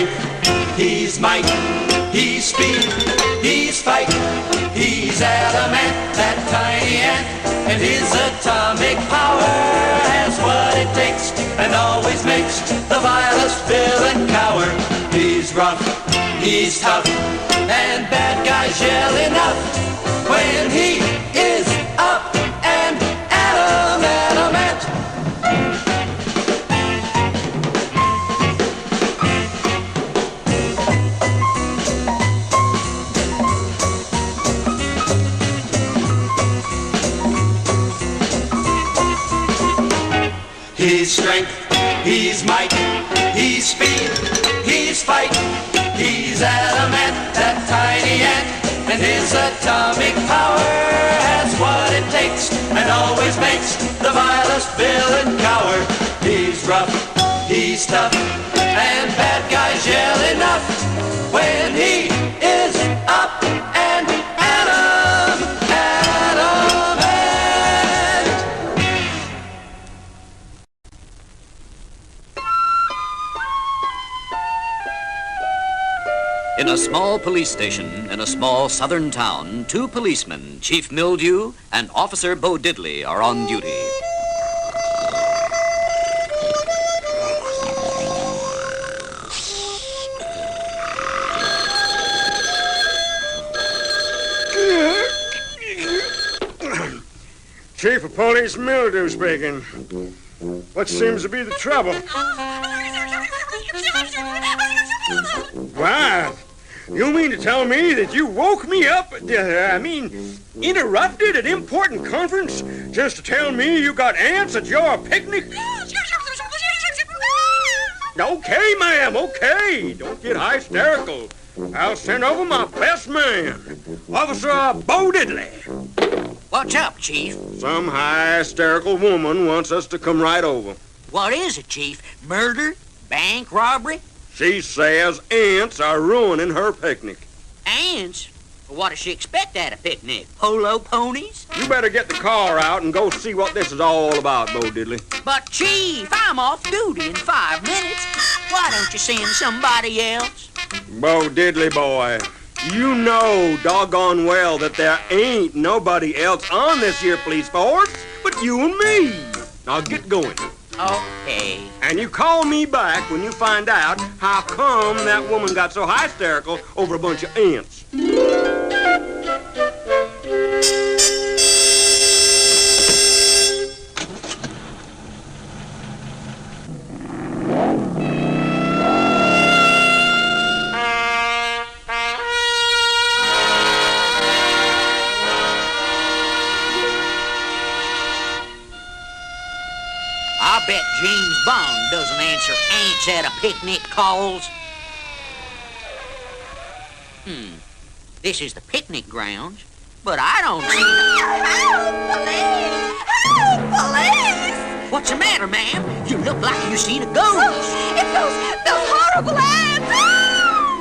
strength, he's might, he's speed, he's fight, he's adamant, that tiny ant, and his atomic power has what it takes and always makes the vilest villain cower. He's rough, he's tough, and bad guys yell enough when he is up and adamant. He's strength, he's might, he's speed, he's fight, he's adamant, that tiny ant, and his atomic power has what it takes and always makes the vilest villain cower. He's rough, he's tough, and bad guys yell enough when he is up and adamant. In a small police station in a small southern town, two policemen, Chief Mildew and Officer Bo Diddley, are on duty. Chief of Police Mildew speaking. What seems to be the trouble? What? You mean to tell me that you woke me up, interrupted an important conference just to tell me you got ants at your picnic? Okay, ma'am, okay. Don't get hysterical. I'll send over my best man, Officer Bo Diddley. What's up, Chief? Some hysterical woman wants us to come right over. What is it, Chief? Murder? Bank robbery? She says ants are ruining her picnic. Ants? What does she expect at a picnic? Polo ponies? You better get the car out and go see what this is all about, Bo Diddley. But, Chief, I'm off duty in 5 minutes. Why don't you send somebody else? Bo Diddley, boy, you know doggone well that there ain't nobody else on this here police force but you and me. Now get going. Okay. And you call me back when you find out how come that woman got so hysterical over a bunch of ants. I bet James Bond doesn't answer ants at a picnic calls. This is the picnic grounds, but I don't see Help, police! Help, police! What's the matter, ma'am? You look like you seen a ghost. It's those horrible ants!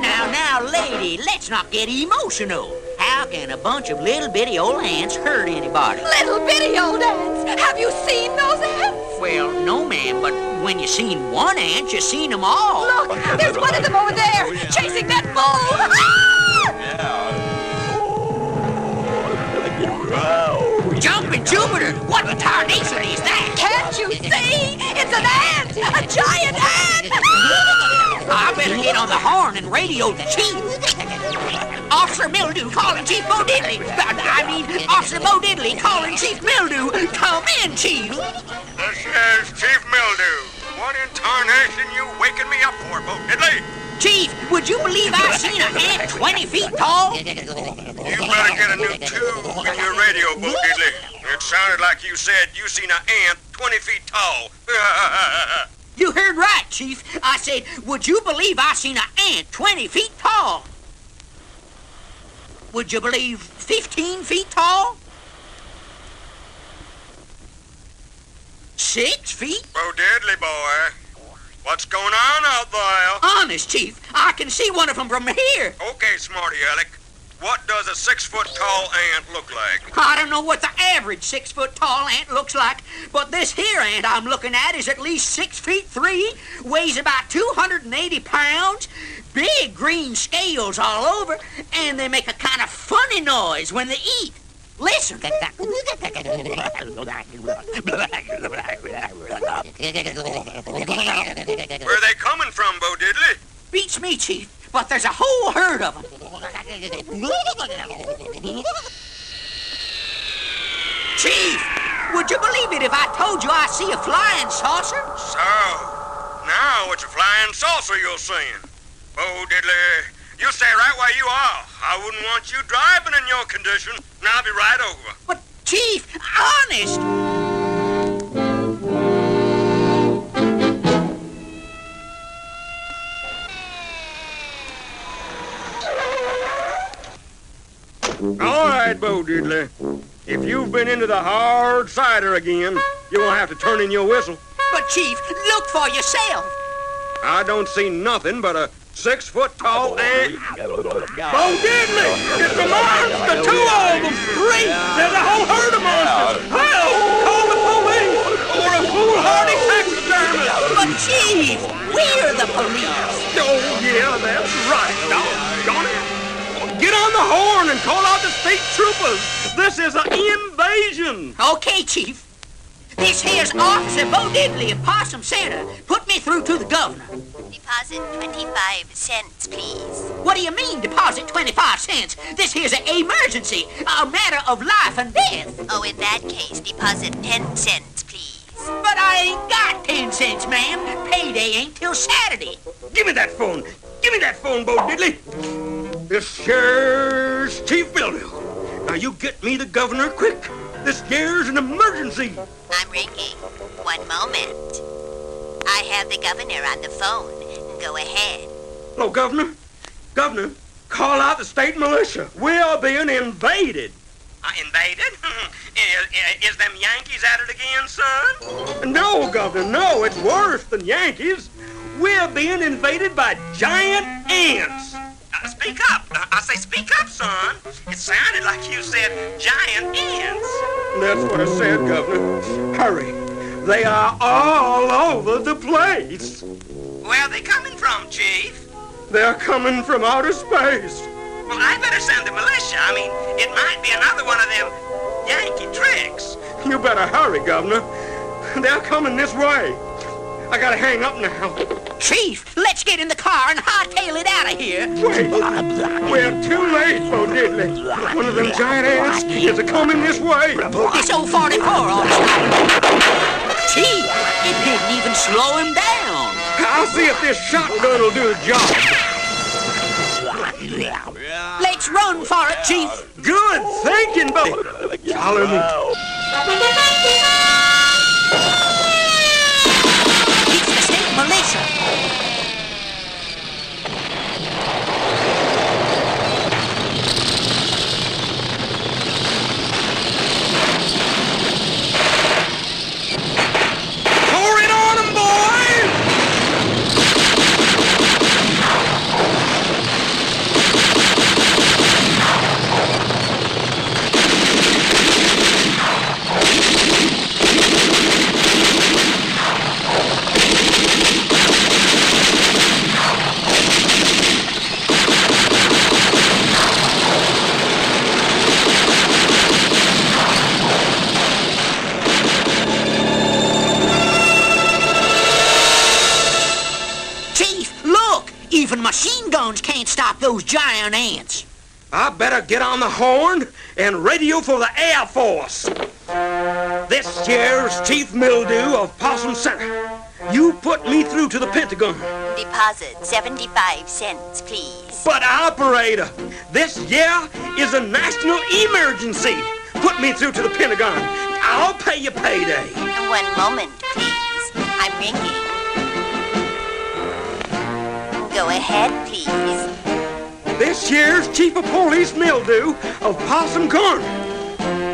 Now, lady, let's not get emotional. How can a bunch of little bitty old ants hurt anybody? Little bitty old ants! Have you seen those ants? Well, no, ma'am, but when you seen one ant, you seen them all. Look, there's one of them over there, chasing that bull! Jumping Jupiter! What the tarnation is that? Can't you see? It's an ant! A giant ant! I better get on the horn and radio the chief. Officer Mildew calling Chief Bo Diddley. Officer Bo Diddley calling Chief Mildew. Come in, Chief. This is Chief Mildew. What in tarnation you waking me up for, Bo Diddley? Chief, would you believe I seen an ant 20 feet tall? You better get a new tube in your radio, Bo Diddley. It sounded like you said you seen an ant 20 feet tall. You heard right, Chief. I said, would you believe I seen an ant 20 feet tall? Would you believe 15 feet tall? 6 feet? Bo Diddley, boy. What's going on out there? Honest, Chief, I can see one of them from here. Okay, smarty Alec. what does a 6-foot-tall ant look like? I don't know what the average 6-foot-tall ant looks like, but this here ant I'm looking at is at least 6 feet 3, weighs about 280 pounds, big green scales all over, and they make a kind of funny noise when they eat. Listen. Where are they coming from, Bo Diddley? Beats me, Chief, but there's a whole herd of them. Chief, would you believe it if I told you I see a flying saucer? So, now it's a flying saucer you're seeing. Bo Diddley, you stay right where you are. I wouldn't want you driving in your condition, and I'll be right over. But, Chief, honest. All right, Bo Diddley. If you've been into the hard cider again, you're going to have to turn in your whistle. But, Chief, look for yourself. I don't see nothing but a 6-foot-tall ant. Bo Diddley! It's a monster! 2 of them! 3! There's a whole herd of monsters! Help! Call the police! Or a foolhardy taxidermist! But, Chief, we're the police. Oh, yeah, that's right. Doggone it. Get on the horn and call out the state troopers. This is an invasion. Okay, Chief. This here's Officer Bo Diddley of Possum Center. Put me through to the governor. Deposit 25 cents, please. What do you mean, deposit 25 cents? This here's an emergency, a matter of life and death. Oh, in that case, deposit 10 cents, please. But I ain't got 10 cents, ma'am. Payday ain't till Saturday. Give me that phone. Give me that phone, Bo Diddley. This here's Chief Mildew. Now you get me the governor quick. This here's an emergency. I'm ringing. 1 moment. I have the governor on the phone. Go ahead. Hello, Governor. Governor, call out the state militia. We're being invaded. Invaded? Is them Yankees at it again, son? No, Governor, no. It's worse than Yankees. We're being invaded by giant ants. Speak up. I say speak up, son. It sounded like you said giant ants. That's what I said, Governor. Hurry. They are all over the place. Where are they coming from, Chief? They're coming from outer space. Well, I better send the militia. I mean, it might be another one of them Yankee tricks. You better hurry, Governor. They're coming this way. I gotta hang up now. Chief, let's get in the car and hightail it out of here. Wait, we're too late, Bo Diddley. One of them giant ants is coming this way. This old 44 ought to stop. Chief, it didn't even slow him down. I'll see if this shotgun will do the job. Let's run for it, Chief. Good thinking, Bo. Follow me. It's the state militia. Pour it on 'em, boys! Even machine guns can't stop those giant ants. I better get on the horn and radio for the Air Force. This here's Chief Mildew of Possum Center. You put me through to the Pentagon. Deposit 75 cents, please. But operator, this year is a national emergency. Put me through to the Pentagon. I'll pay you payday. 1 moment, please. I'm ringing. Go ahead, please. This here's Chief of Police Mildew of Possum Corner.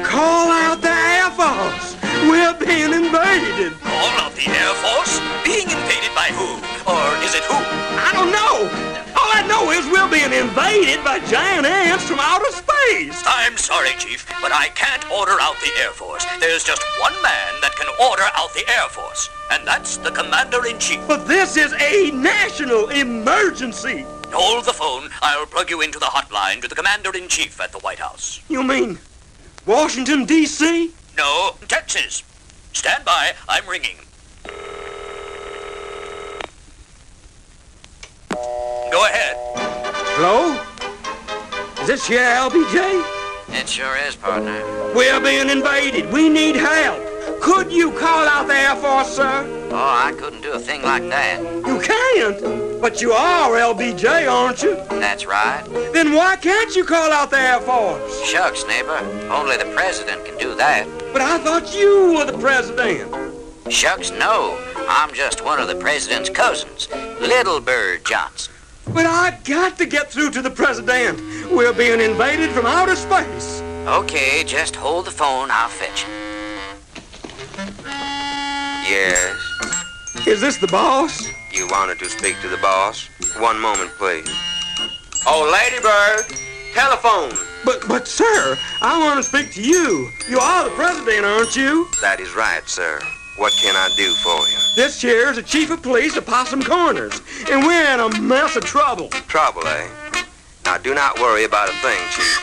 Call out the Air Force. We're being invaded. All of the Air Force? Being invaded by who? Or is it who? I don't know. All I know know is we're being invaded by giant ants from outer space. I'm sorry, Chief, but I can't order out the Air Force. There's just one man that can order out the Air Force, and that's the Commander-in-Chief. But this is a national emergency. Hold the phone. I'll plug you into the hotline to the Commander-in-Chief at the White House. You mean Washington, D.C.? No, Texas. Stand by. I'm ringing. Go ahead. Hello? Is this here LBJ? It sure is, partner. We're being invaded. We need help. Could you call out the Air Force, sir? Oh, I couldn't do a thing like that. You can't. But you are LBJ, aren't you? That's right. Then why can't you call out the Air Force? Shucks, neighbor. Only the president can do that. But I thought you were the president. Shucks, no. I'm just one of the president's cousins, Little Bird Johnson. But I got to get through to the president. We're being invaded from outer space. Okay, just hold the phone. I'll fetch it. Yes. Is this the boss? You wanted to speak to the boss? One moment, please. Oh, Lady Bird, telephone. But sir, I want to speak to you. You are the president, aren't you? That is right, sir. What can I do for you? This here is the chief of police of Possum Corners, and we're in a mess of trouble. Trouble, eh? Now, do not worry about a thing, Chief.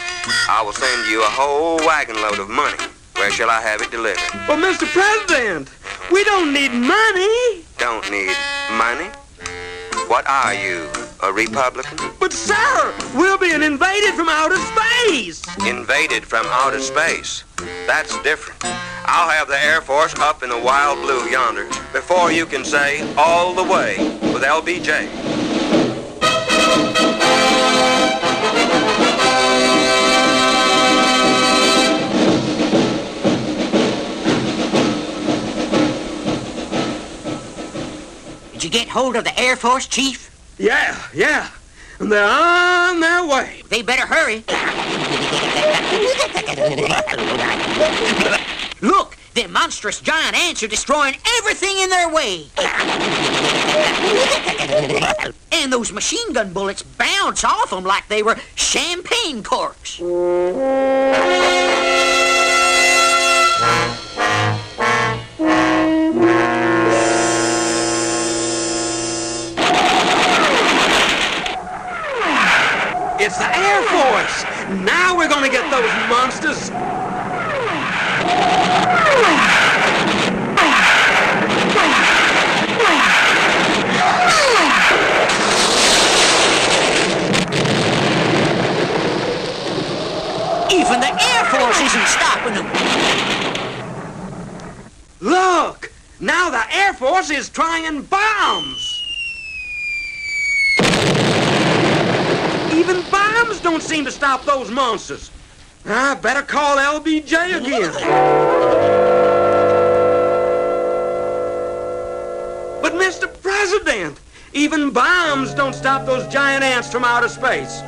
I will send you a whole wagon load of money. Where shall I have it delivered? But Mr. President, we don't need money. Don't need money? What are you, a Republican? But sir, we're being invaded from outer space. Invaded from outer space. That's different. I'll have the Air Force up in the wild blue yonder before you can say all the way with LBJ. Did you get hold of the Air Force, Chief? Yeah. And they're on their way. They better hurry. Look, them monstrous giant ants are destroying everything in their way. And those machine gun bullets bounce off them like they were champagne corks. It's the Air Force. Now we're going to get those monsters. Even the Air Force isn't stopping them. Look, now the Air Force is trying bombs. Even bombs don't seem to stop those monsters. I better call LBJ again. But Mr. President, even bombs don't stop those giant ants from outer space.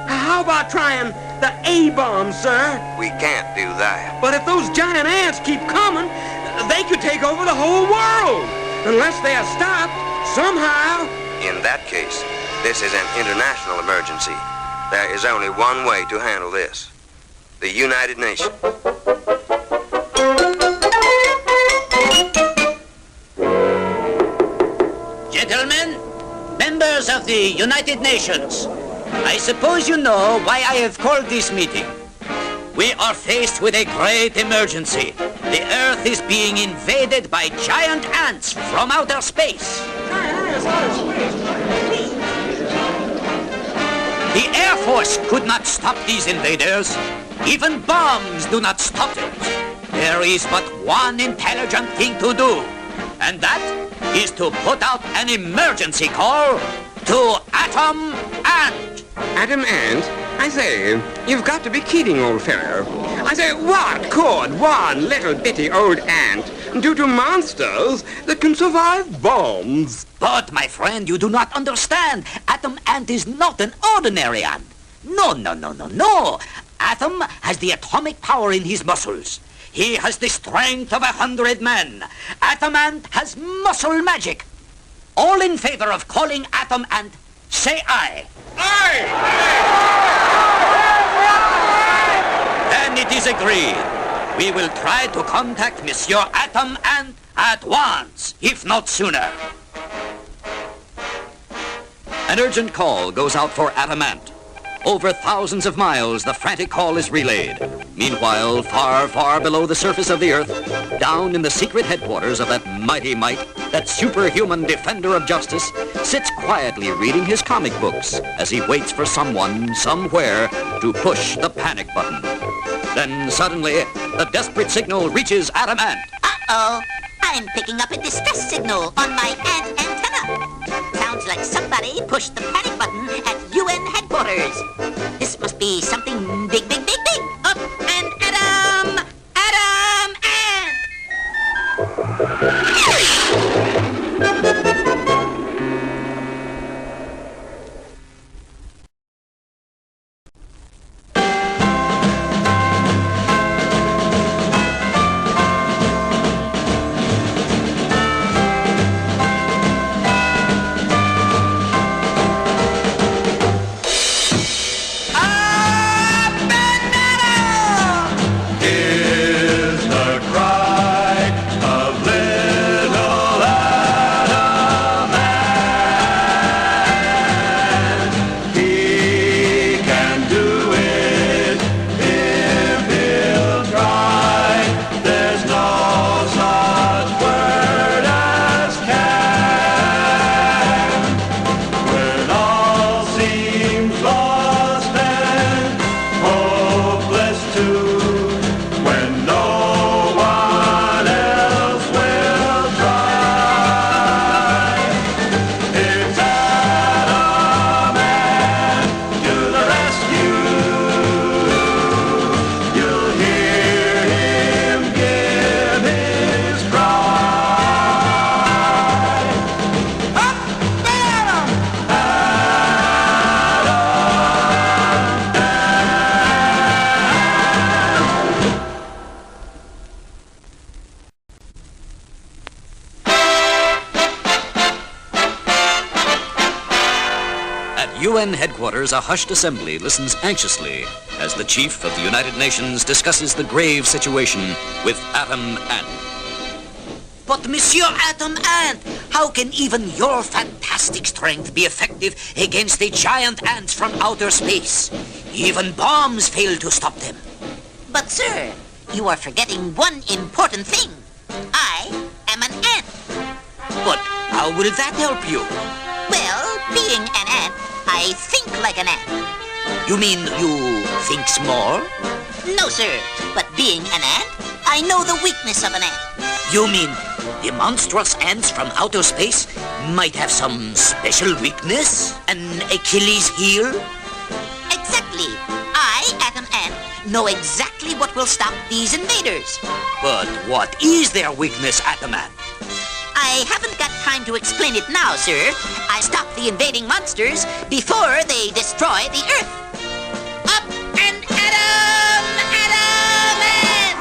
How about trying the A-bomb, sir? We can't do that. But if those giant ants keep coming, they could take over the whole world. Unless they are stopped somehow. In that case, this is an international emergency. There is only one way to handle this. The United Nations. Gentlemen, members of the United Nations, I suppose you know why I have called this meeting. We are faced with a great emergency. The Earth is being invaded by giant ants from outer space. The Air Force could not stop these invaders. Even bombs do not stop it. There is but one intelligent thing to do, and that is to put out an emergency call to Atom Ant. Atom Ant? I say, you've got to be kidding, old fellow. I say, what could one little bitty old ant do to monsters that can survive bombs? But, my friend, you do not understand. Atom Ant is not an ordinary ant. No. Atom has the atomic power in his muscles. He has the strength of 100 men. Atom Ant has muscle magic. All in favor of calling Atom Ant say aye. Aye! Then it is agreed. We will try to contact Monsieur Atom Ant at once, if not sooner. An urgent call goes out for Atom Ant. Over thousands of miles, the frantic call is relayed. Meanwhile, far, far below the surface of the Earth, down in the secret headquarters of that mighty Mike, that superhuman defender of justice, sits quietly reading his comic books as he waits for someone, somewhere, to push the panic button. Then suddenly, the desperate signal reaches Atom Ant. Uh-oh. I'm picking up a distress signal on my ant antenna. Sounds like somebody pushed the panic button at UN headquarters. This must be something big, big, big, big. Up and Atom! Atom Ant! UN headquarters, a hushed assembly listens anxiously as the chief of the United Nations discusses the grave situation with Atom Ant. But Monsieur Atom Ant, how can even your fantastic strength be effective against the giant ants from outer space? Even bombs fail to stop them. But, sir, you are forgetting one important thing. I am an ant. But how will that help you? Well, being an ant, I think like an ant. You mean you think small? No, sir. But being an ant, I know the weakness of an ant. You mean the monstrous ants from outer space might have some special weakness? An Achilles heel? Exactly. I, Atom Ant, know exactly what will stop these invaders. But what is their weakness, Atom Ant? I haven't got time to explain it now, sir. I stop the invading monsters before they destroy the Earth. Up and Atom! Atom Ant!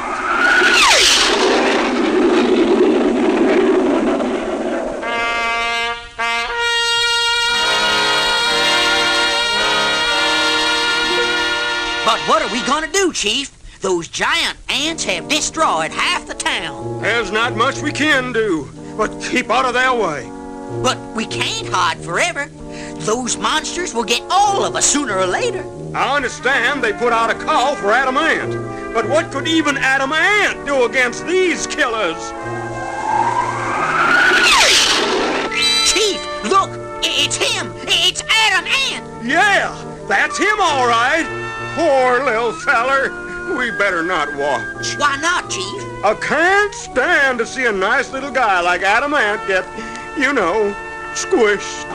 But what are we gonna do, Chief? Those giant ants have destroyed half the town. There's not much we can do, but keep out of their way. But we can't hide forever. Those monsters will get all of us sooner or later. I understand they put out a call for Atom Ant, but what could even Atom Ant do against these killers? Chief, look! It's him! It's Atom Ant! Yeah, that's him all right. Poor little feller. We better not watch. Why not, Chief? I can't stand to see a nice little guy like Atom Ant get, you know, squished.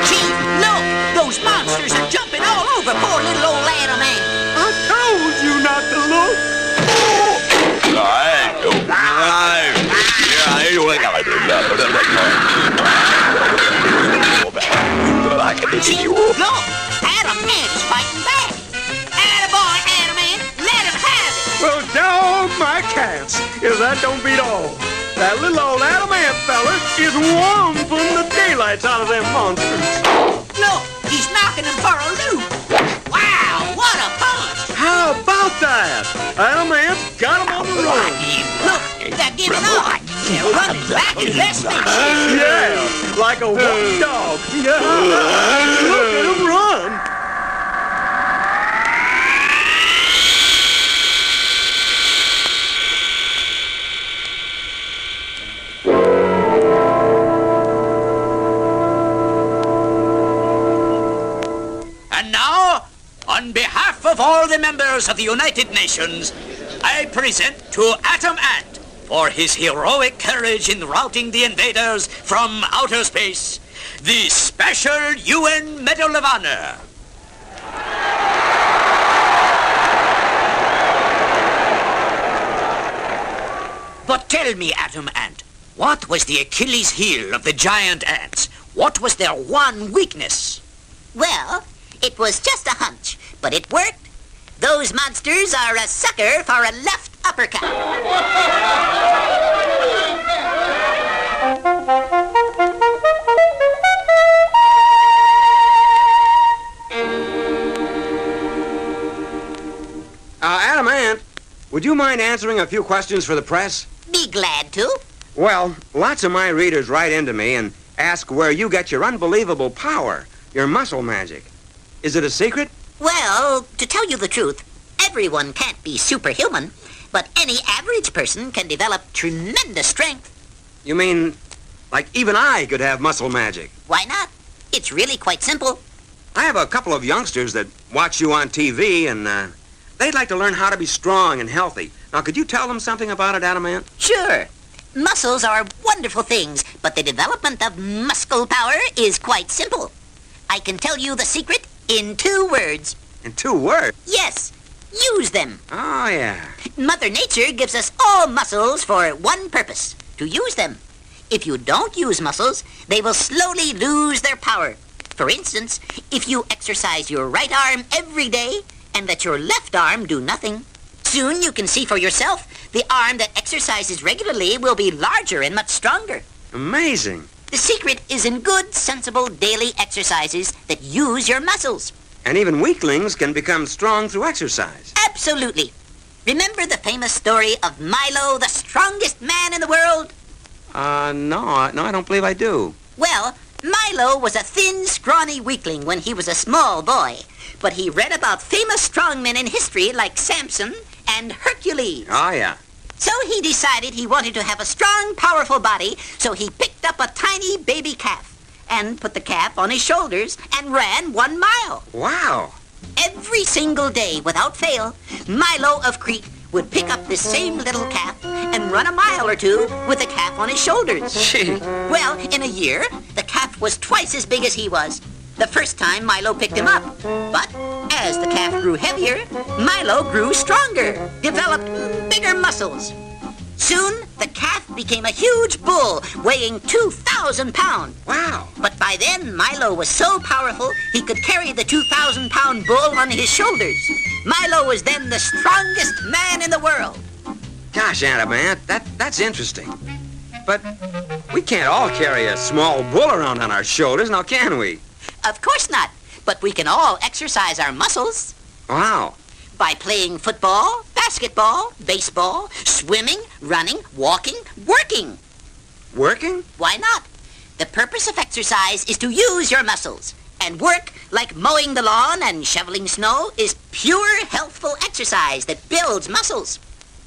Chief, look! Those monsters are jumping all over poor little old Atom Ant. I told you not to look. Chief, look! Atom Ant is fighting back. Attaboy, Atom Ant, let him have it. Well, dog my cats. If that don't beat all. That little old adamant feller is warm from the daylights out of them monsters. Look, he's knocking him for a loop. Wow, what a punch! How about that? Adamant got him on the run. Look, they're giving up. They're running back in their spaceship. Yeah, like a whooped dog. Yeah. Look at him run. And now, on behalf of all the members of the United Nations, I present to Atom Ant, for his heroic courage in routing the invaders from outer space, the Special UN Medal of Honor. But tell me, Atom Ant, what was the Achilles heel of the giant ants? What was their one weakness? Well, it was just a hunch, but it worked. Those monsters are a sucker for a left uppercut. Adamant, would you mind answering a few questions for the press? Be glad to. Well, lots of my readers write into me and ask where you get your unbelievable power, your muscle magic. Is it a secret? Well, to tell you the truth, everyone can't be superhuman, but any average person can develop tremendous strength. You mean, like even I could have muscle magic? Why not? It's really quite simple. I have a couple of youngsters that watch you on TV, and they'd like to learn how to be strong and healthy. Now, could you tell them something about it, Adamant? Sure. Muscles are wonderful things, but the development of muscle power is quite simple. I can tell you the secret in 2 words. In 2 words? Yes. Use them. Oh, yeah. Mother Nature gives us all muscles for one purpose, to use them. If you don't use muscles, they will slowly lose their power. For instance, if you exercise your right arm every day and let your left arm do nothing, soon you can see for yourself the arm that exercises regularly will be larger and much stronger. Amazing. The secret is in good, sensible daily exercises that use your muscles. And even weaklings can become strong through exercise. Absolutely. Remember the famous story of Milo, the strongest man in the world? No, I don't believe I do. Well, Milo was a thin, scrawny weakling when he was a small boy. But he read about famous strongmen in history like Samson and Hercules. Oh, yeah. So he decided he wanted to have a strong, powerful body, so he picked up a tiny baby calf and put the calf on his shoulders and ran 1 mile. Wow. Every single day, without fail, Milo of Crete would pick up this same little calf and run a mile or 2 with the calf on his shoulders. Gee. Well, in a year, the calf was twice as big as he was. The first time Milo picked him up. But as the calf grew heavier, Milo grew stronger, developed bigger muscles. Soon, the calf became a huge bull weighing 2,000 pounds. Wow. But by then, Milo was so powerful, he could carry the 2,000-pound bull on his shoulders. Milo was then the strongest man in the world. Gosh, Adamant, that's interesting. But we can't all carry a small bull around on our shoulders, now can we? Of course not, but we can all exercise our muscles. Wow. By playing football, basketball, baseball, swimming, running, walking, working. Working? Why not? The purpose of exercise is to use your muscles. And work, like mowing the lawn and shoveling snow, is pure, healthful exercise that builds muscles.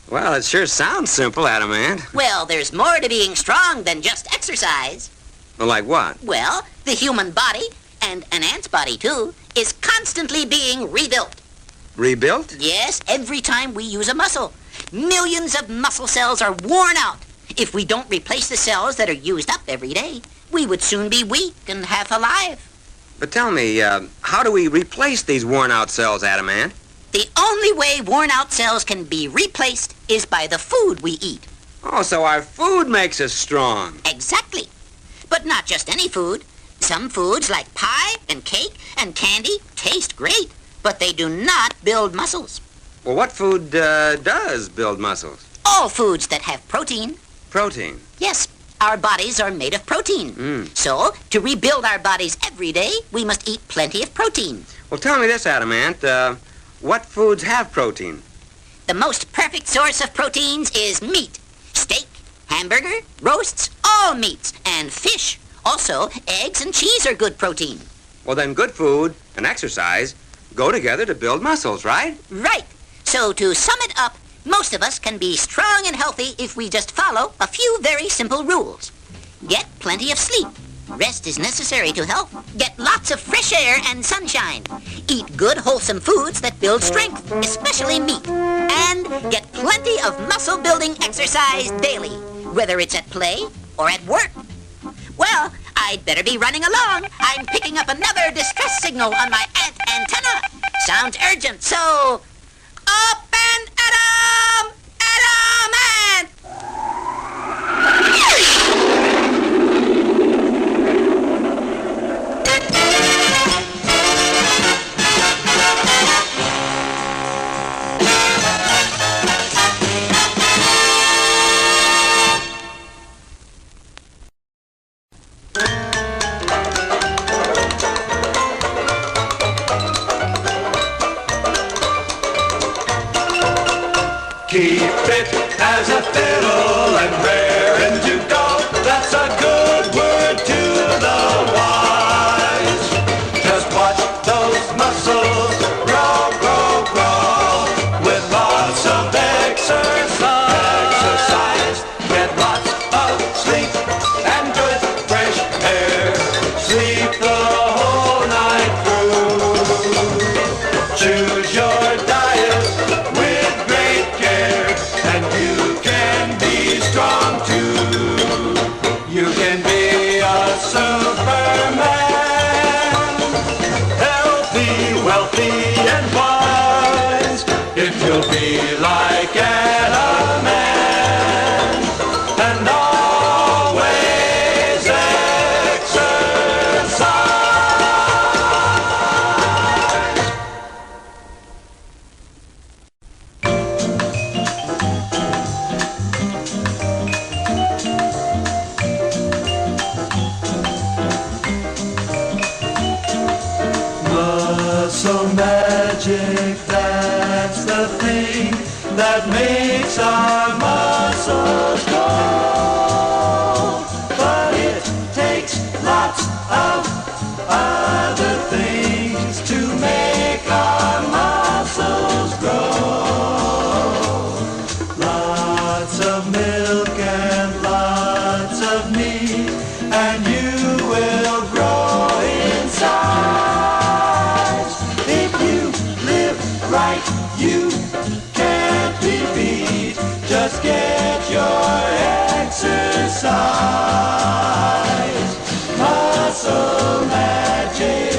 Well, it sure sounds simple, Adamant. Well, there's more to being strong than just exercise. Well, like what? Well, the human body, and an ant's body too, is constantly being rebuilt. Rebuilt? Yes, every time we use a muscle. Millions of muscle cells are worn out. If we don't replace the cells that are used up every day, we would soon be weak and half alive. But tell me, how do we replace these worn-out cells, Adamant? The only way worn-out cells can be replaced is by the food we eat. Oh, so our food makes us strong. Exactly. But not just any food. Some foods like pie and cake and candy taste great, but they do not build muscles. Well, what food does build muscles? all foods that have protein. Protein. Yes, our bodies are made of protein. So, to rebuild our bodies every day, we must eat plenty of protein. Well, tell me this, Adamant. What foods have protein? The most perfect source of proteins is meat. Steak, hamburger, roasts, all meats, and fish. Also, eggs and cheese are good protein. Well, then good food and exercise go together to build muscles, right? Right. So, to sum it up, most of us can be strong and healthy if we just follow a few very simple rules. Get plenty of sleep. Rest is necessary to health. Get lots of fresh air and sunshine. Eat good, wholesome foods that build strength, especially meat. And get plenty of muscle-building exercise daily, whether it's at play or at work. Well, I'd better be running along. I'm picking up another distress signal on my ant antenna. Sounds urgent, so... Up and Adam! Adam and... Keep fit as a fiddle and raring to go. That's a good word to the wise. Just watch those muscles grow, grow, grow with lots of exercise. Get lots of sleep and good fresh air. Sleep the whole night through. Choose your diet with great care, and you can be strong too. You can be a superman, healthy, wealthy, and wise, if you'll be like Adam and always exercise. Muscle magic, that's the thing that makes our muscles grow. But it takes lots of other things to make our muscles grow. Lots of milk and lots of meat, and you will grow in size. If you live right, you can't be beat. Just get your exercise. Muscle magic.